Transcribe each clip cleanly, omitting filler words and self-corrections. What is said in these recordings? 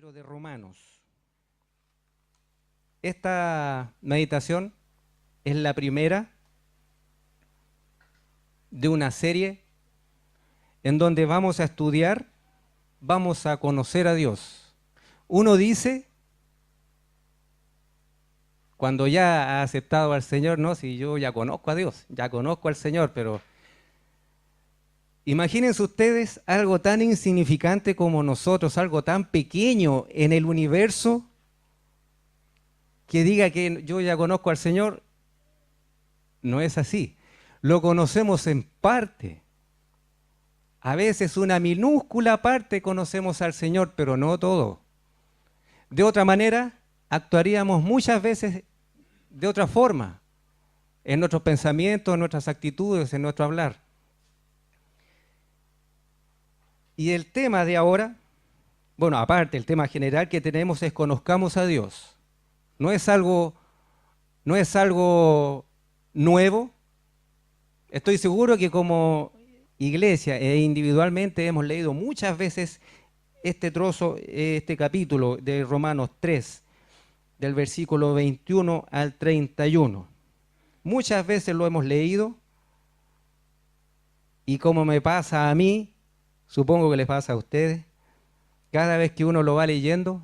libro de Romanos. Esta meditación es la primera de una serie en donde vamos a estudiar, vamos a conocer a Dios. Uno dice, cuando ya ha aceptado al Señor, no, si yo ya conozco a Dios, ya conozco al Señor, pero imagínense ustedes algo tan insignificante como nosotros, algo tan pequeño en el universo, que diga que yo ya conozco al Señor. No es así. Lo conocemos en parte. A veces una minúscula parte conocemos al Señor, pero no todo. De otra manera, actuaríamos muchas veces de otra forma, en nuestros pensamientos, en nuestras actitudes, en nuestro hablar. Y el tema de ahora, bueno, aparte, el tema general que tenemos es conozcamos a Dios. No es algo nuevo. Estoy seguro que como iglesia e individualmente hemos leído muchas veces este trozo, este capítulo de Romanos 3, del versículo 21 al 31. Muchas veces lo hemos leído y como me pasa a mí, supongo que les pasa a ustedes, cada vez que uno lo va leyendo,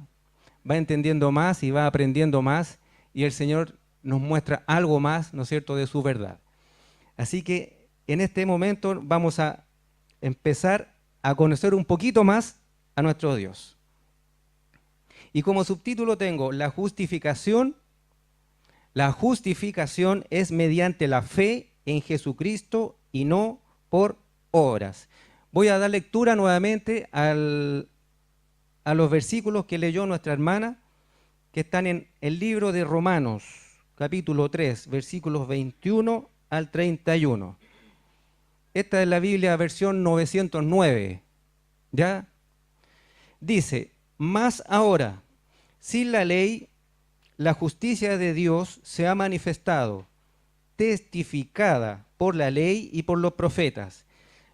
va entendiendo más y va aprendiendo más y el Señor nos muestra algo más, ¿no es cierto?, de su verdad. Así que en este momento vamos a empezar a conocer un poquito más a nuestro Dios. Y como subtítulo tengo la justificación. La justificación es mediante la fe en Jesucristo y no por obras. Voy a dar lectura nuevamente a los versículos que leyó nuestra hermana, que están en el libro de Romanos, capítulo 3, versículos 21 al 31. Esta es la Biblia versión 909. ¿Ya? Dice, más ahora, sin la ley, la justicia de Dios se ha manifestado, testificada por la ley y por los profetas.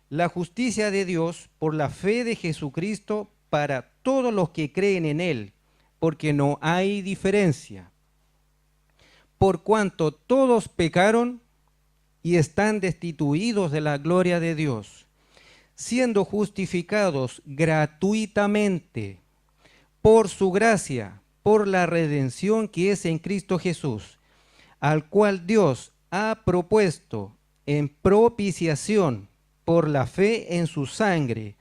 La justicia de Dios por la fe de Jesucristo para todos los que creen en Él, porque no hay diferencia. Por cuanto todos pecaron y están destituidos de la gloria de Dios, siendo justificados gratuitamente por su gracia, por la redención que es en Cristo Jesús, al cual Dios ha propuesto en propiciación por la fe en su sangre,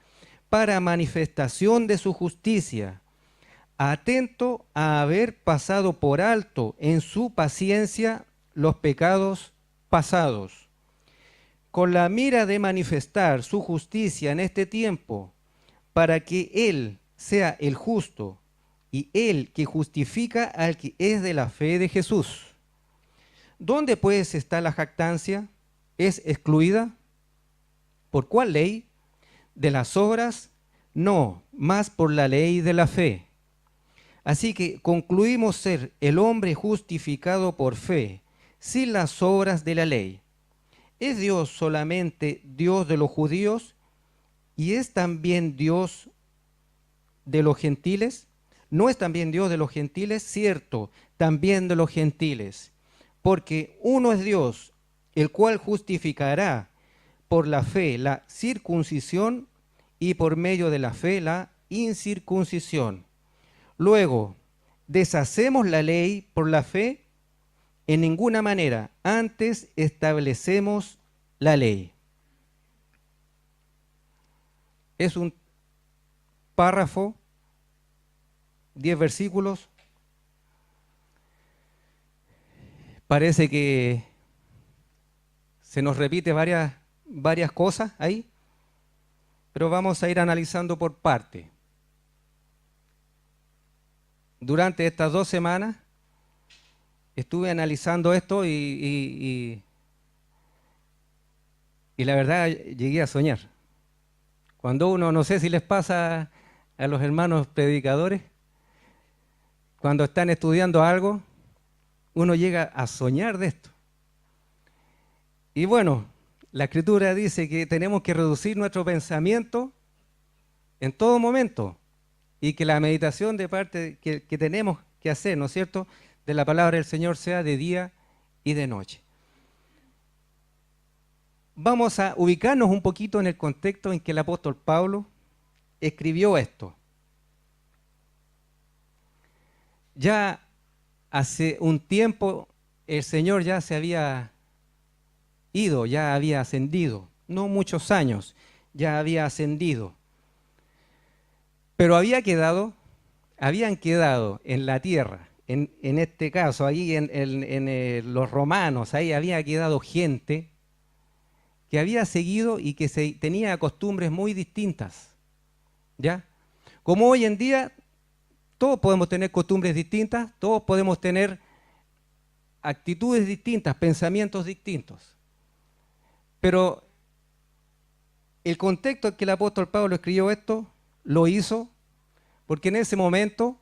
para manifestación de su justicia, atento a haber pasado por alto en su paciencia los pecados pasados, con la mira de manifestar su justicia en este tiempo, para que Él sea el justo y Él que justifica al que es de la fe de Jesús. ¿Dónde pues está la jactancia? ¿Es excluida? ¿Por cuál ley? ¿De las obras? No, más por la ley de la fe. Así que concluimos ser el hombre justificado por fe, sin las obras de la ley. ¿Es Dios solamente Dios de los judíos y es también Dios de los gentiles? ¿No es también Dios de los gentiles? Cierto, también de los gentiles. Porque uno es Dios, el cual justificará por la fe la circuncisión y por medio de la fe la incircuncisión. Luego, ¿deshacemos la ley por la fe? En ninguna manera, antes establecemos la ley. Es un párrafo, 10 versículos. Parece que se nos repite varias cosas ahí, pero vamos a ir analizando por parte. Durante estas 2 semanas estuve analizando esto y la verdad llegué a soñar. Cuando uno, no sé si les pasa a los hermanos predicadores, cuando están estudiando algo, uno llega a soñar de esto. Y bueno, la Escritura dice que tenemos que reducir nuestro pensamiento en todo momento y que la meditación de parte que tenemos que hacer, ¿no es cierto?, de la palabra del Señor sea de día y de noche. Vamos a ubicarnos un poquito en el contexto en que el apóstol Pablo escribió esto. Ya hace un tiempo el Señor ya se había ido, ya había ascendido, no muchos años, ya había ascendido. Pero habían quedado en la tierra, en este caso, ahí en los romanos, ahí había quedado gente que había seguido y que tenía costumbres muy distintas, ¿ya? Como hoy en día todos podemos tener costumbres distintas, todos podemos tener actitudes distintas, pensamientos distintos. Pero el contexto en que el apóstol Pablo escribió esto, lo hizo porque en ese momento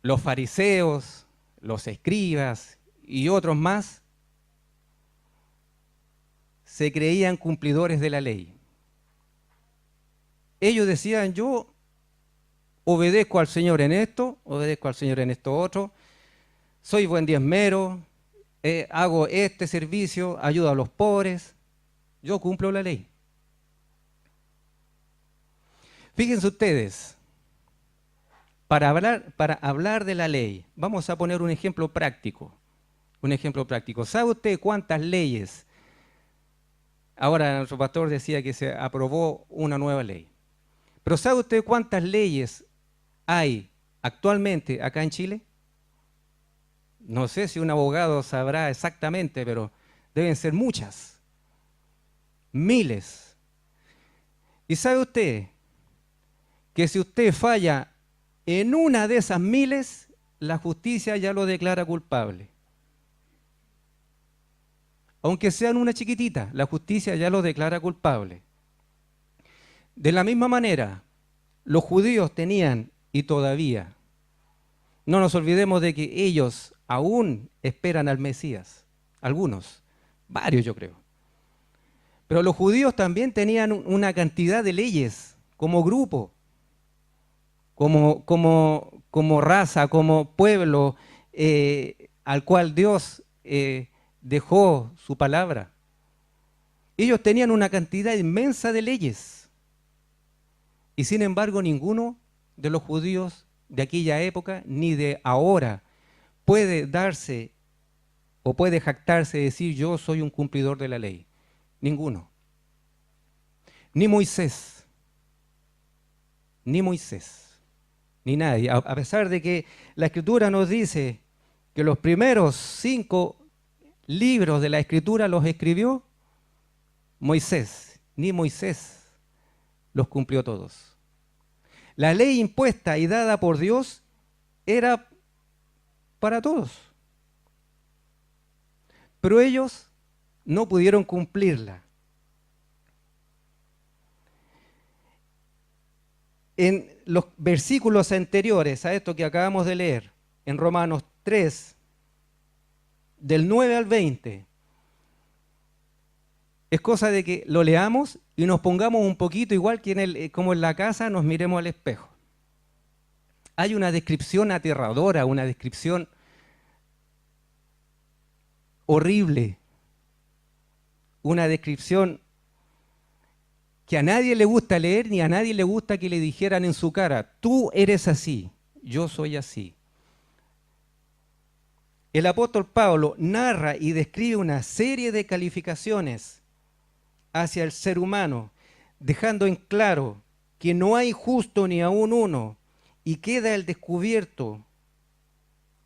los fariseos, los escribas y otros más se creían cumplidores de la ley. Ellos decían, yo obedezco al Señor en esto, obedezco al Señor en esto otro, soy buen diezmero, hago este servicio, ayudo a los pobres, yo cumplo la ley. Fíjense ustedes, para hablar de la ley, vamos a poner un ejemplo práctico. Un ejemplo práctico. ¿Sabe usted cuántas leyes? Ahora nuestro pastor decía que se aprobó una nueva ley. Pero ¿sabe usted cuántas leyes hay actualmente acá en Chile? No sé si un abogado sabrá exactamente, pero deben ser muchas. Miles. ¿Y sabe usted que si usted falla en una de esas miles, la justicia ya lo declara culpable? Aunque sean una chiquitita, la justicia ya lo declara culpable. De la misma manera, los judíos tenían, y todavía, no nos olvidemos de que ellos aún esperan al Mesías. Algunos, varios yo creo. Pero los judíos también tenían una cantidad de leyes como grupo, como raza, como pueblo al cual Dios dejó su palabra. Ellos tenían una cantidad inmensa de leyes y sin embargo ninguno de los judíos de aquella época ni de ahora puede darse o puede jactarse de decir yo soy un cumplidor de la ley. Ninguno. Ni Moisés, ni nadie. A pesar de que la Escritura nos dice que los primeros 5 libros de la Escritura los escribió Moisés, ni Moisés los cumplió todos. La ley impuesta y dada por Dios era para todos. Pero ellos no pudieron cumplirla. En los versículos anteriores a esto que acabamos de leer, en Romanos 3, del 9 al 20, es cosa de que lo leamos y nos pongamos un poquito igual que como en la casa nos miremos al espejo. Hay una descripción aterradora, una descripción horrible, una descripción que a nadie le gusta leer ni a nadie le gusta que le dijeran en su cara, tú eres así, yo soy así. El apóstol Pablo narra y describe una serie de calificaciones hacia el ser humano, dejando en claro que no hay justo ni aún uno, y queda al descubierto,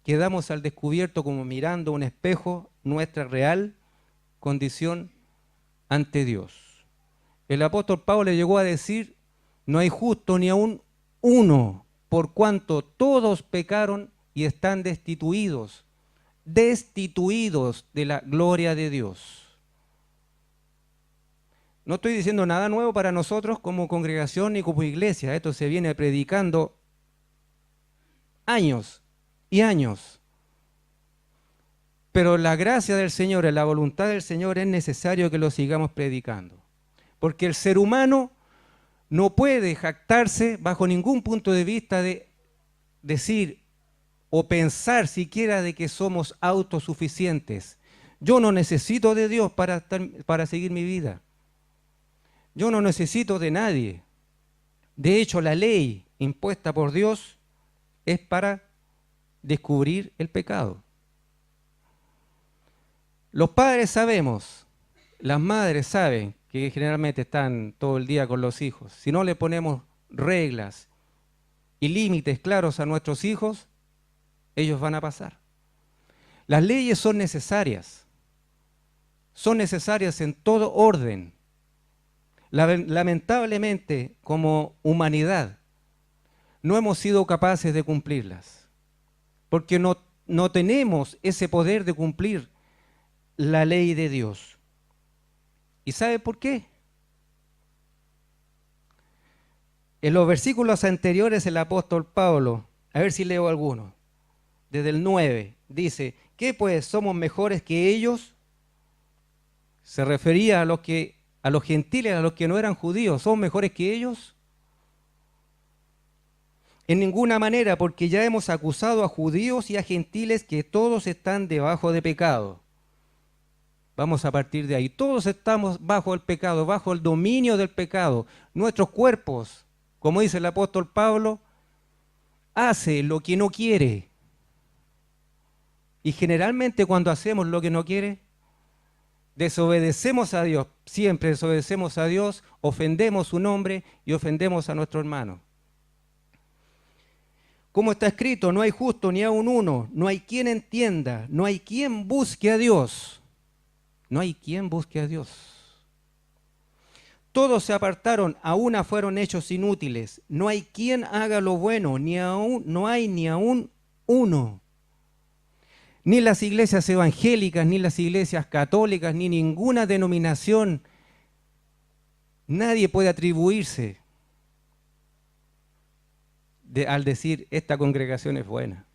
quedamos al descubierto como mirando un espejo nuestra real condición ante Dios. El apóstol Pablo le llegó a decir, no hay justo ni aún uno, por cuanto todos pecaron y están destituidos de la gloria de Dios. No estoy diciendo nada nuevo para nosotros como congregación ni como iglesia. Esto se viene predicando años y años. Pero la gracia del Señor, la voluntad del Señor es necesario que lo sigamos predicando. Porque el ser humano no puede jactarse bajo ningún punto de vista de decir o pensar siquiera de que somos autosuficientes. Yo no necesito de Dios para seguir mi vida. Yo no necesito de nadie. De hecho, la ley impuesta por Dios es para descubrir el pecado. Los padres sabemos, las madres saben que generalmente están todo el día con los hijos. Si no le ponemos reglas y límites claros a nuestros hijos, ellos van a pasar. Las leyes son necesarias en todo orden. Lamentablemente, como humanidad, no hemos sido capaces de cumplirlas, porque no tenemos ese poder de cumplir la ley de Dios. ¿Y sabe por qué? En los versículos anteriores el apóstol Pablo, a ver si leo alguno, desde el 9, dice, ¿qué pues somos mejores que ellos? Se refería a los gentiles, a los que no eran judíos, ¿son mejores que ellos? En ninguna manera, porque ya hemos acusado a judíos y a gentiles que todos están debajo de pecado. Vamos a partir de ahí. Todos estamos bajo el pecado, bajo el dominio del pecado. Nuestros cuerpos, como dice el apóstol Pablo, hace lo que no quiere. Y generalmente cuando hacemos lo que no quiere, desobedecemos a Dios. Siempre desobedecemos a Dios, ofendemos su nombre y ofendemos a nuestro hermano. Como está escrito, no hay justo ni aun uno, no hay quien entienda, no hay quien busque a Dios. No hay quien busque a Dios. Todos se apartaron, a una fueron hechos inútiles. No hay quien haga lo bueno, no hay ni aun uno. Ni las iglesias evangélicas, ni las iglesias católicas, ni ninguna denominación, nadie puede atribuirse al decir esta congregación es buena.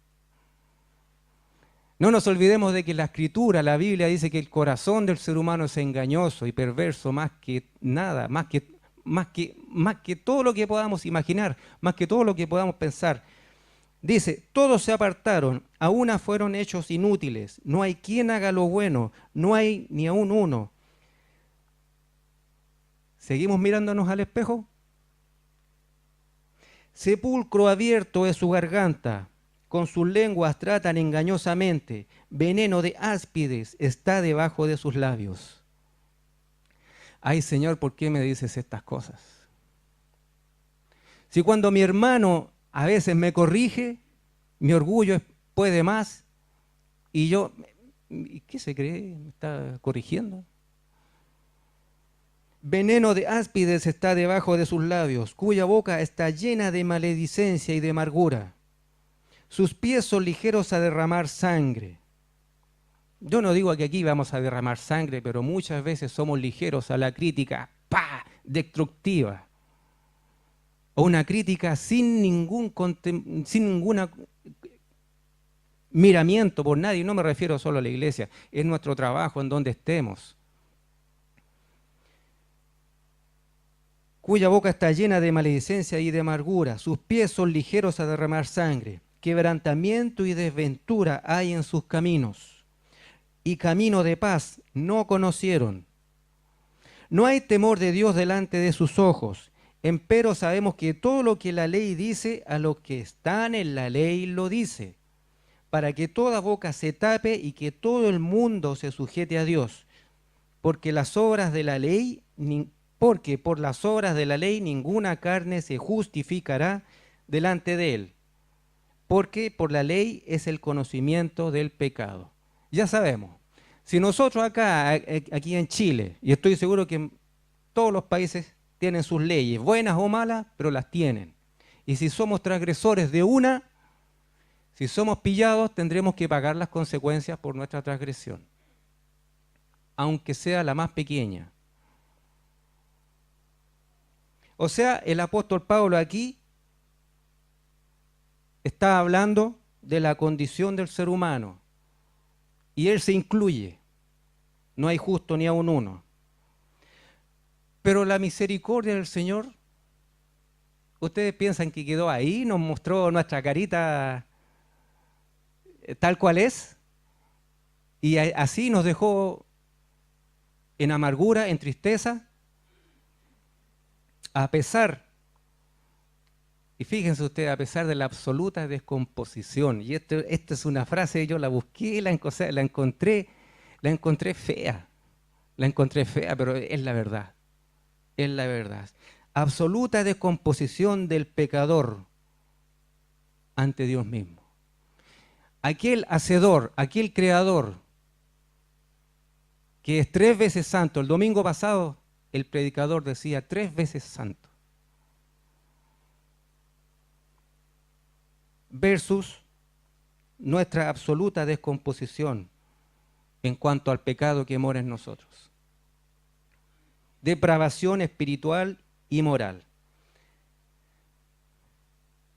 No nos olvidemos de que la Escritura, la Biblia dice que el corazón del ser humano es engañoso y perverso más que nada, más que todo lo que podamos imaginar, más que todo lo que podamos pensar. Dice, todos se apartaron, a una fueron hechos inútiles, no hay quien haga lo bueno, no hay ni aun uno. ¿Seguimos mirándonos al espejo? Sepulcro abierto es su garganta, con sus lenguas tratan engañosamente, veneno de áspides está debajo de sus labios. Ay, Señor, ¿por qué me dices estas cosas? Si cuando mi hermano a veces me corrige, mi orgullo puede más, y yo, ¿qué se cree? ¿Me está corrigiendo? Veneno de áspides está debajo de sus labios, cuya boca está llena de maledicencia y de amargura. Sus pies son ligeros a derramar sangre. Yo no digo que aquí vamos a derramar sangre, pero muchas veces somos ligeros a la crítica destructiva. O una crítica sin ningún miramiento por nadie. No me refiero solo a la iglesia, es nuestro trabajo en donde estemos. Cuya boca está llena de maledicencia y de amargura. Sus pies son ligeros a derramar sangre. Quebrantamiento y desventura hay en sus caminos, y camino de paz no conocieron. No hay temor de Dios delante de sus ojos, empero sabemos que todo lo que la ley dice, a los que están en la ley lo dice, para que toda boca se tape y que todo el mundo se sujete a Dios, porque por las obras de la ley ninguna carne se justificará delante de él. Porque por la ley es el conocimiento del pecado. Ya sabemos, si nosotros aquí en Chile, y estoy seguro que todos los países tienen sus leyes, buenas o malas, pero las tienen. Y si somos transgresores de una, si somos pillados, tendremos que pagar las consecuencias por nuestra transgresión, aunque sea la más pequeña. O sea, el apóstol Pablo aquí está hablando de la condición del ser humano y él se incluye. No hay justo ni aun uno. Pero la misericordia del Señor ¿Ustedes piensan que quedó ahí? ¿Nos mostró nuestra carita tal cual es? Y así nos dejó en amargura, en tristeza, a pesar, y fíjense ustedes, a pesar de la absoluta descomposición. Y esta es una frase, yo la busqué, la encontré fea. La encontré fea, pero es la verdad. Es la verdad. Absoluta descomposición del pecador ante Dios mismo. Aquel hacedor, aquel creador, que es 3 veces santo. El domingo pasado el predicador decía 3 veces santo. Versus nuestra absoluta descomposición en cuanto al pecado que mora en nosotros. Depravación espiritual y moral.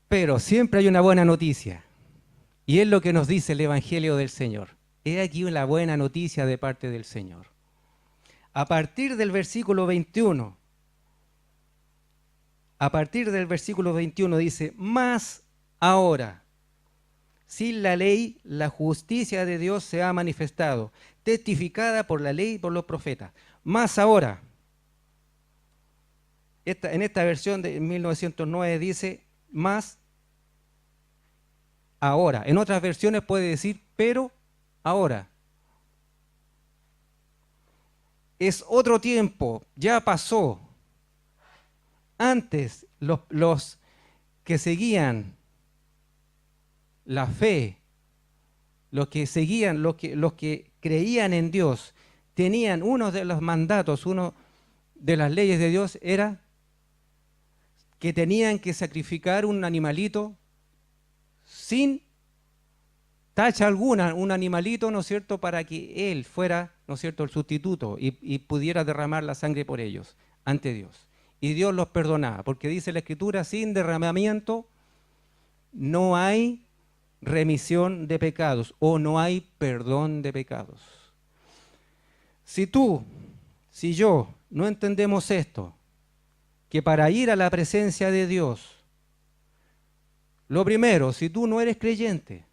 Pero siempre hay una buena noticia, y es lo que nos dice el Evangelio del Señor. He aquí la buena noticia de parte del Señor. A partir del versículo 21, dice, mas ahora, sin la ley, la justicia de Dios se ha manifestado, testificada por la ley y por los profetas. Más ahora, en esta versión de 1909 dice, más ahora. En otras versiones puede decir, pero ahora. Es otro tiempo, ya pasó. Antes los que seguían la fe, los que creían en Dios, tenían uno de los mandatos, uno de las leyes de Dios era que tenían que sacrificar un animalito sin tacha alguna, un animalito, ¿no es cierto?, para que él fuera, ¿no es cierto?, el sustituto y pudiera derramar la sangre por ellos ante Dios. Y Dios los perdonaba, porque dice la Escritura, sin derramamiento no hay remisión de pecados o no hay perdón de pecados. Si tú, si yo no entendemos esto, que para ir a la presencia de Dios, lo primero, si tú no eres creyente,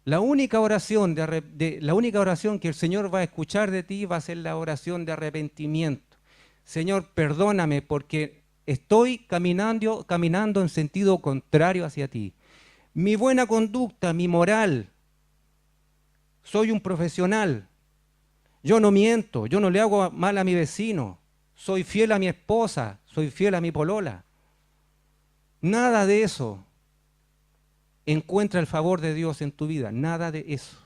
la única oración que el Señor va a escuchar de ti va a ser la oración de arrepentimiento. Señor, perdóname porque estoy caminando en sentido contrario hacia ti. Mi buena conducta, mi moral, soy un profesional, yo no miento, yo no le hago mal a mi vecino, soy fiel a mi esposa, soy fiel a mi polola. Nada de eso encuentra el favor de Dios en tu vida, nada de eso.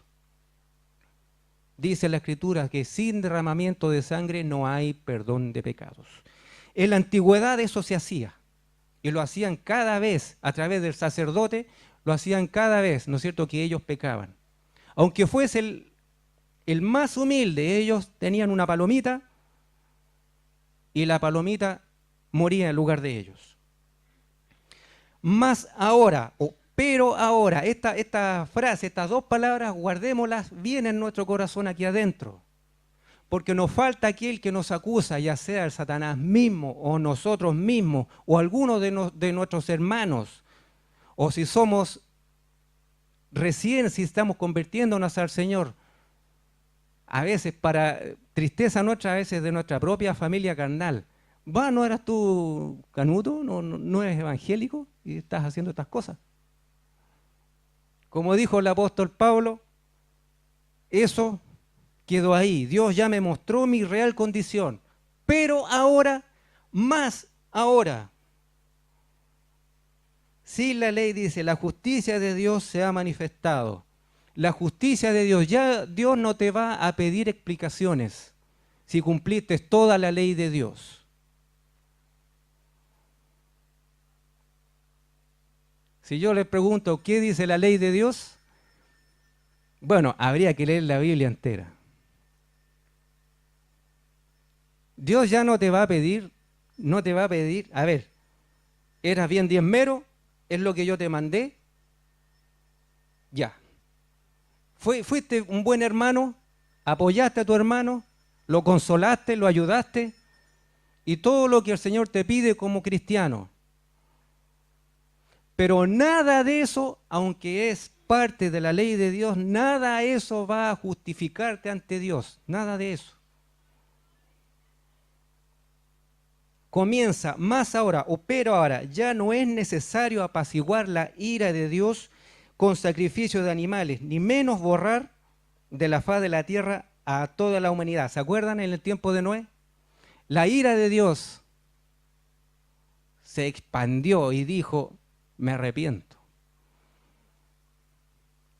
Dice la Escritura que sin derramamiento de sangre no hay perdón de pecados. En la antigüedad eso se hacía, y lo hacían cada vez, a través del sacerdote, lo hacían cada vez, ¿no es cierto?, que ellos pecaban. Aunque fuese el más humilde, ellos tenían una palomita, y la palomita moría en lugar de ellos. Mas ahora, pero ahora, esta frase, estas dos palabras, guardémoslas bien en nuestro corazón aquí adentro. Porque nos falta aquel que nos acusa, ya sea el Satanás mismo, o nosotros mismos, o alguno de nuestros hermanos, o si somos si estamos convirtiéndonos al Señor, a veces para tristeza nuestra, a veces de nuestra propia familia carnal. ¿No eras tú canuto? ¿No eres evangélico? Y estás haciendo estas cosas. Como dijo el apóstol Pablo, eso quedó ahí. Dios ya me mostró mi real condición. Pero ahora, más ahora, si la ley dice, la justicia de Dios se ha manifestado. La justicia de Dios, ya Dios no te va a pedir explicaciones si cumpliste toda la ley de Dios. Si yo le pregunto, ¿qué dice la ley de Dios? Bueno, habría que leer la Biblia entera. Dios ya no te va a pedir, a ver, ¿eras bien diezmero? ¿Es lo que yo te mandé? Ya. ¿Fuiste un buen hermano? ¿Apoyaste a tu hermano? ¿Lo consolaste? ¿Lo ayudaste? Y todo lo que el Señor te pide como cristiano. Pero nada de eso, aunque es parte de la ley de Dios, nada de eso va a justificarte ante Dios. Nada de eso. Comienza más ahora, pero ahora, ya no es necesario apaciguar la ira de Dios con sacrificio de animales, ni menos borrar de la faz de la tierra a toda la humanidad. ¿Se acuerdan en el tiempo de Noé? La ira de Dios se expandió y dijo, me arrepiento.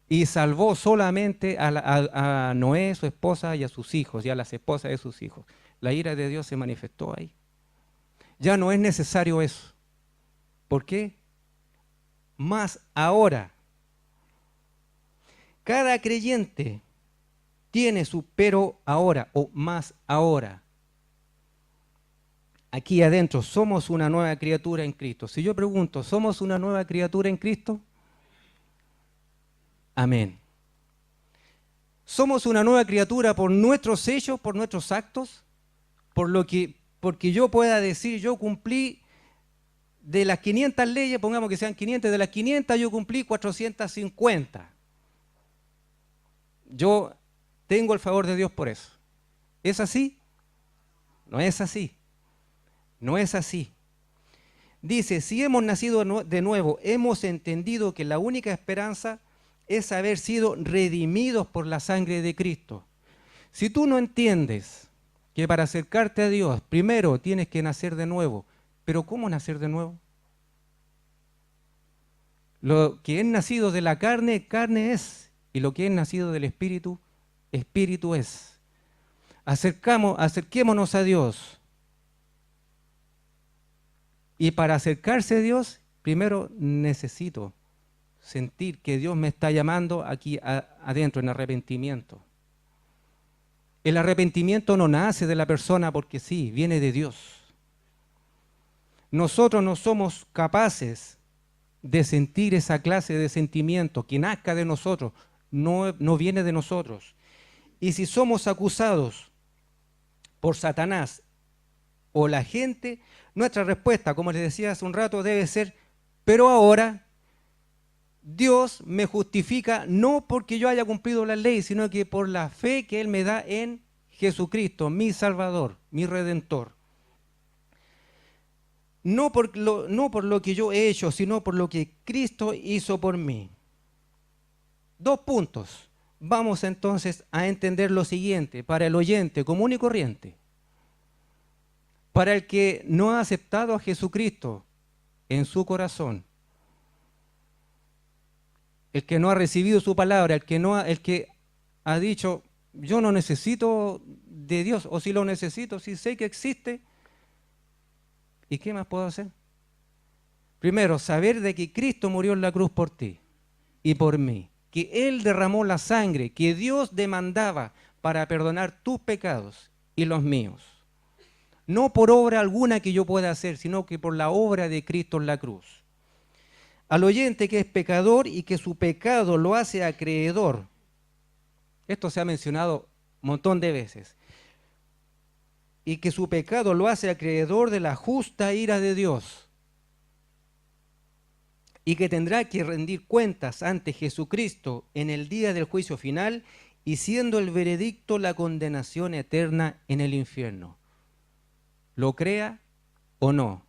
Y salvó solamente a Noé, su esposa, y a sus hijos, y a las esposas de sus hijos. La ira de Dios se manifestó ahí. Ya no es necesario eso. ¿Por qué? Más ahora. Cada creyente tiene su pero ahora o más ahora. Aquí adentro somos una nueva criatura en Cristo. Si yo pregunto, ¿somos una nueva criatura en Cristo? Amén. ¿Somos una nueva criatura por nuestros hechos, por nuestros actos? Porque yo pueda decir, yo cumplí de las 500 leyes, pongamos que sean 500, de las 500 yo cumplí 450. Yo tengo el favor de Dios por eso. ¿Es así? No es así. No es así. Dice, si hemos nacido de nuevo, hemos entendido que la única esperanza es haber sido redimidos por la sangre de Cristo. Si tú no entiendes que para acercarte a Dios, primero tienes que nacer de nuevo, pero ¿cómo nacer de nuevo? Lo que es nacido de la carne, carne es, y lo que es nacido del Espíritu, Espíritu es. Acerquémonos a Dios. Y para acercarse a Dios, primero necesito sentir que Dios me está llamando aquí adentro, en arrepentimiento. El arrepentimiento no nace de la persona porque sí, viene de Dios. Nosotros no somos capaces de sentir esa clase de sentimiento que nazca de nosotros, no viene de nosotros. Y si somos acusados por Satanás o la gente, nuestra respuesta, como les decía hace un rato, debe ser, pero ahora Dios me justifica no porque yo haya cumplido la ley, sino que por la fe que Él me da en Jesucristo, mi Salvador, mi Redentor. No por lo que yo he hecho, sino por lo que Cristo hizo por mí. 2 puntos. Vamos entonces a entender lo siguiente, para el oyente común y corriente. Para el que no ha aceptado a Jesucristo en su corazón, el que no ha recibido su palabra, el que ha dicho, yo no necesito de Dios, o si lo necesito, si sé que existe, ¿y qué más puedo hacer? Primero, saber de que Cristo murió en la cruz por ti y por mí, que Él derramó la sangre que Dios demandaba para perdonar tus pecados y los míos. No por obra alguna que yo pueda hacer, sino que por la obra de Cristo en la cruz. Al oyente que es pecador y que su pecado lo hace acreedor. Esto se ha mencionado un montón de veces. Y que su pecado lo hace acreedor de la justa ira de Dios. Y que tendrá que rendir cuentas ante Jesucristo en el día del juicio final y siendo el veredicto la condenación eterna en el infierno. Lo crea o no,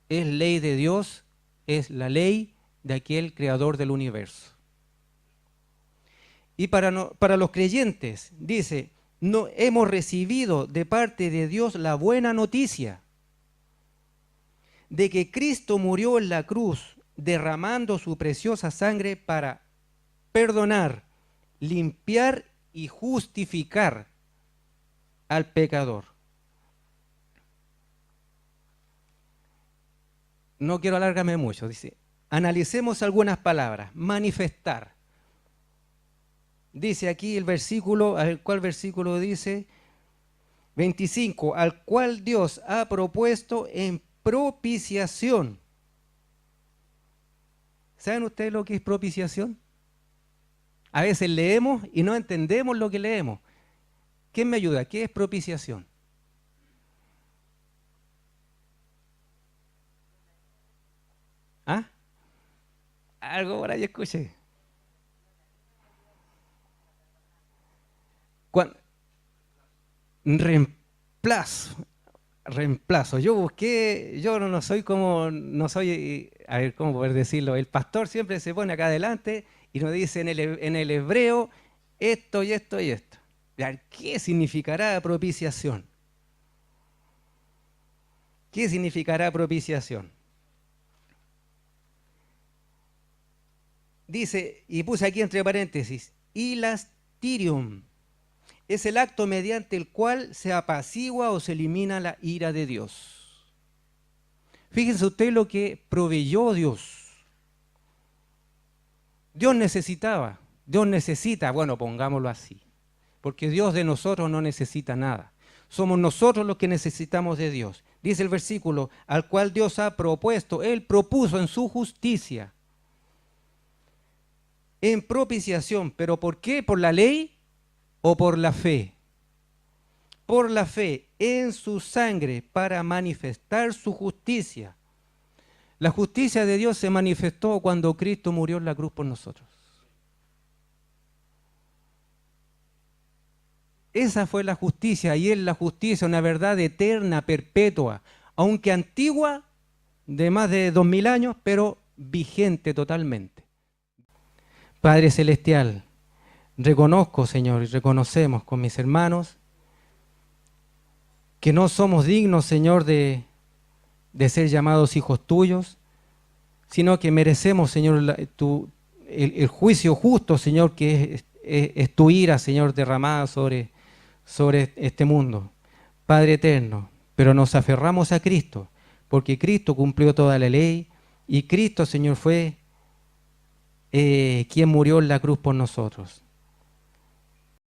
es ley de Dios, es la ley de aquel creador del universo. Y para los creyentes, dice, no, hemos recibido de parte de Dios la buena noticia de que Cristo murió en la cruz, derramando su preciosa sangre para perdonar, limpiar y justificar al pecador. No quiero alargarme mucho, dice, analicemos algunas palabras. Manifestar. Dice aquí el versículo, ¿cuál versículo dice? 25, al cual Dios ha propuesto en propiciación. ¿Saben ustedes lo que es propiciación? A veces leemos y no entendemos lo que leemos. ¿Quién me ayuda? ¿Qué es propiciación? ¿Ah? Algo por ahí escuché. Reemplazo. Reemplazo. Yo busqué, yo no soy como, no soy, a ver, ¿cómo poder decirlo? El pastor siempre se pone acá adelante y nos dice en el hebreo esto y esto y esto. ¿Qué significará propiciación? ¿Qué significará propiciación? Dice, y puse aquí entre paréntesis, ilastirium. Es el acto mediante el cual se apacigua o se elimina la ira de Dios. Fíjense usted lo que proveyó Dios. Dios necesitaba, Dios necesita, bueno, pongámoslo así, porque Dios de nosotros no necesita nada. Somos nosotros los que necesitamos de Dios. Dice el versículo, al cual Dios ha propuesto, Él propuso en su justicia, en propiciación. ¿Pero por qué? ¿Por la ley o por la fe? Por la fe en su sangre para manifestar su justicia. La justicia de Dios se manifestó cuando Cristo murió en la cruz por nosotros. Esa fue la justicia, y es la justicia, una verdad eterna, perpetua, aunque antigua, de más de 2000 años, pero vigente totalmente. Padre Celestial, reconozco, Señor, y reconocemos con mis hermanos que no somos dignos, Señor, de ser llamados hijos tuyos, sino que merecemos, Señor, el juicio justo, Señor, que es tu ira, Señor, derramada sobre este mundo. Padre eterno, pero nos aferramos a Cristo, porque Cristo cumplió toda la ley, y Cristo, Señor, fue quien murió en la cruz por nosotros.